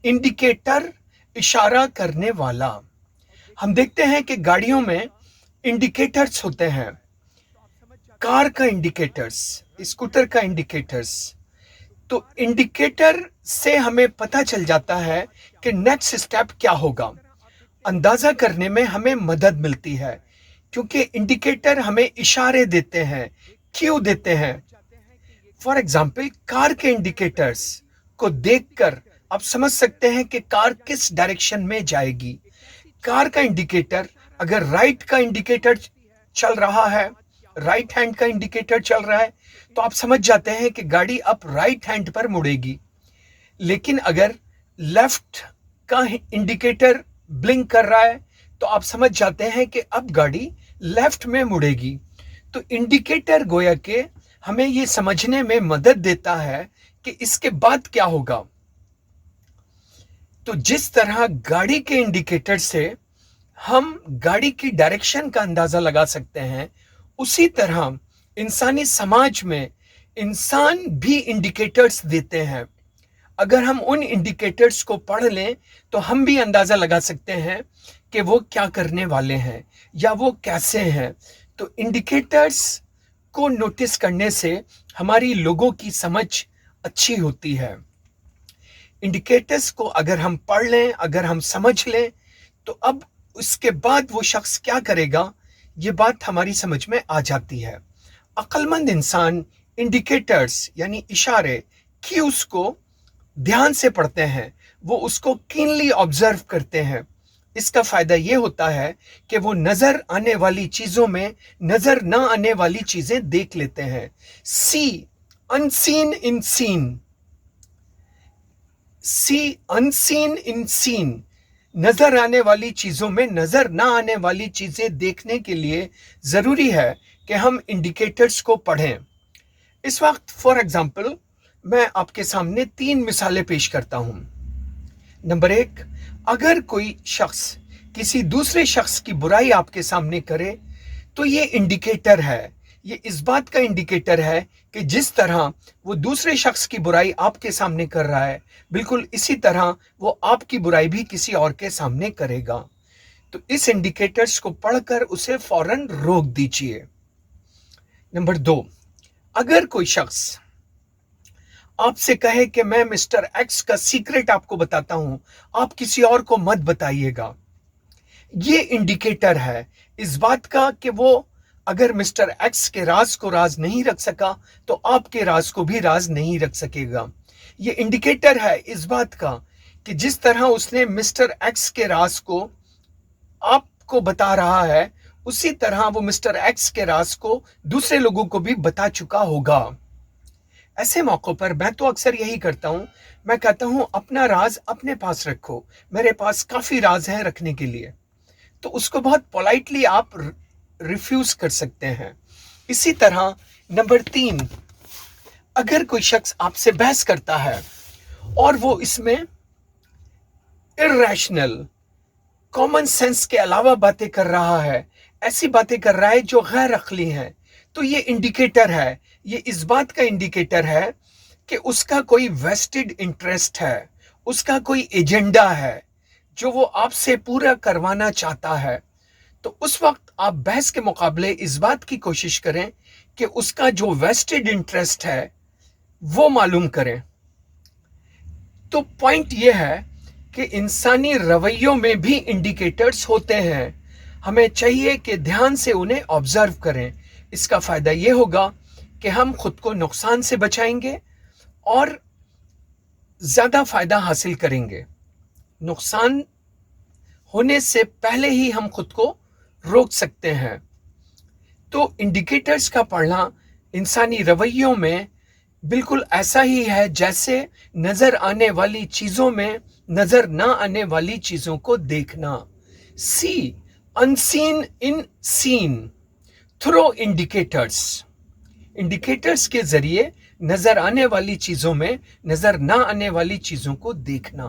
Indicator इशारा करने वाला। हम देखते हैं कि गाड़ियों में इंडिकेटर्स होते हैं, कार का इंडिकेटर्स, स्कूटर का इंडिकेटर्स। तो इंडिकेटर से हमें पता चल जाता है कि नेक्स्ट स्टेप क्या होगा। अंदाजा करने में हमें मदद मिलती है, क्योंकि इंडिकेटर हमें इशारे देते हैं, क्यू देते हैं। फॉर एग्जाम्पल, कार के इंडिकेटर्स को देखकर आप समझ सकते हैं कि कार किस डायरेक्शन में जाएगी। कार का इंडिकेटर, अगर राइट का इंडिकेटर चल रहा है, राइट हैंड का इंडिकेटर चल रहा है, तो आप समझ जाते हैं कि गाड़ी अब राइट हैंड पर मुड़ेगी। लेकिन अगर लेफ्ट का इंडिकेटर ब्लिंक कर रहा है, तो आप समझ जाते हैं कि अब गाड़ी लेफ्ट में मुड़ेगी। तो इंडिकेटर गोया के हमें ये समझने में मदद देता है कि इसके बाद क्या होगा। तो जिस तरह गाड़ी के इंडिकेटर से हम गाड़ी की डायरेक्शन का अंदाजा लगा सकते हैं, उसी तरह इंसानी समाज में इंसान भी इंडिकेटर्स देते हैं। अगर हम उन इंडिकेटर्स को पढ़ लें तो हम भी अंदाजा लगा सकते हैं कि वो क्या करने वाले हैं या वो कैसे हैं। तो इंडिकेटर्स को नोटिस करने से हमारी लोगों की समझ अच्छी होती है। इंडिकेटर्स को अगर हम पढ़ लें, अगर हम समझ लें, तो अब उसके बाद वो शख्स क्या करेगा, ये बात हमारी समझ में आ जाती है। अक्लमंद इंसान इंडिकेटर्स यानी इशारे, क्यूज को ध्यान से पढ़ते हैं, वो उसको कीनली ऑब्जर्व करते हैं। इसका फायदा ये होता है कि वो नजर आने वाली चीजों में नजर ना आने वाली चीजें देख लेते हैं। सी अनसीन इन सीन, सी अनसीन इन सीन, नजर आने वाली चीजों में नजर ना आने वाली चीजें देखने के लिए जरूरी है कि हम इंडिकेटर्स को पढ़ें। इस वक्त फॉर एग्जाम्पल मैं आपके सामने 3 मिसालें पेश करता हूं। नंबर 1, अगर कोई शख्स किसी दूसरे शख्स की बुराई आपके सामने करे, तो ये इंडिकेटर है, ये इस बात का इंडिकेटर है कि जिस तरह वो दूसरे शख्स की बुराई आपके सामने कर रहा है, बिल्कुल इसी तरह वो आपकी बुराई भी किसी और के सामने करेगा। तो इस इंडिकेटर्स को पढ़कर उसे फौरन रोक दीजिए। नंबर 2, अगर कोई शख्स आपसे कहे कि मैं मिस्टर एक्स का सीक्रेट आपको बताता हूं, आप किसी और को मत बताइएगा, ये इंडिकेटर है इस बात का कि वो अगर मिस्टर एक्स के राज को राज नहीं रख सका, तो आपके राज को भी राज नहीं रख सकेगा। ये इंडिकेटर है इस बात का कि जिस तरह उसने मिस्टर एक्स के राज को आपको बता रहा है, उसी तरह वो मिस्टर एक्स के राज को दूसरे लोगों को भी बता चुका होगा। ऐसे मौकों पर मैं तो अक्सर यही करता हूं, मैं कहता हूं अपना राज अपने पास रखो, मेरे पास काफी राज है रखने के लिए। तो उसको बहुत पोलाइटली आप रिफ्यूज कर सकते हैं। इसी तरह नंबर 3, अगर कोई शख्स आपसे बहस करता है और वो इसमें इर्रेशनल, कॉमन सेंस के अलावा बातें कर रहा है, ऐसी बातें कर रहा है जो गैर अक्ली हैं, तो ये इंडिकेटर है, ये इस बात का इंडिकेटर है कि उसका कोई वेस्टेड इंटरेस्ट है, उसका कोई एजेंडा है जो वो आपसे पूरा करवाना चाहता है। तो उस वक्त आप बहस के मुकाबले इस बात की कोशिश करें कि उसका जो वेस्टेड इंटरेस्ट है वो मालूम करें। तो पॉइंट ये है कि इंसानी रवैयों में भी इंडिकेटर्स होते हैं, हमें चाहिए कि ध्यान से उन्हें ऑब्जर्व करें। इसका फायदा ये होगा कि हम खुद को नुकसान से बचाएंगे और ज्यादा फायदा हासिल करेंगे। नुकसान होने से पहले ही हम खुद को रोक सकते हैं। तो इंडिकेटर्स का पढ़ना इंसानी रवैयों में बिल्कुल ऐसा ही है जैसे नजर आने वाली चीजों में नजर ना आने वाली चीजों को देखना। सी अनसीन इन सीन थ्रू इंडिकेटर्स, इंडिकेटर्स के जरिए नजर आने वाली चीजों में नजर ना आने वाली चीजों को देखना।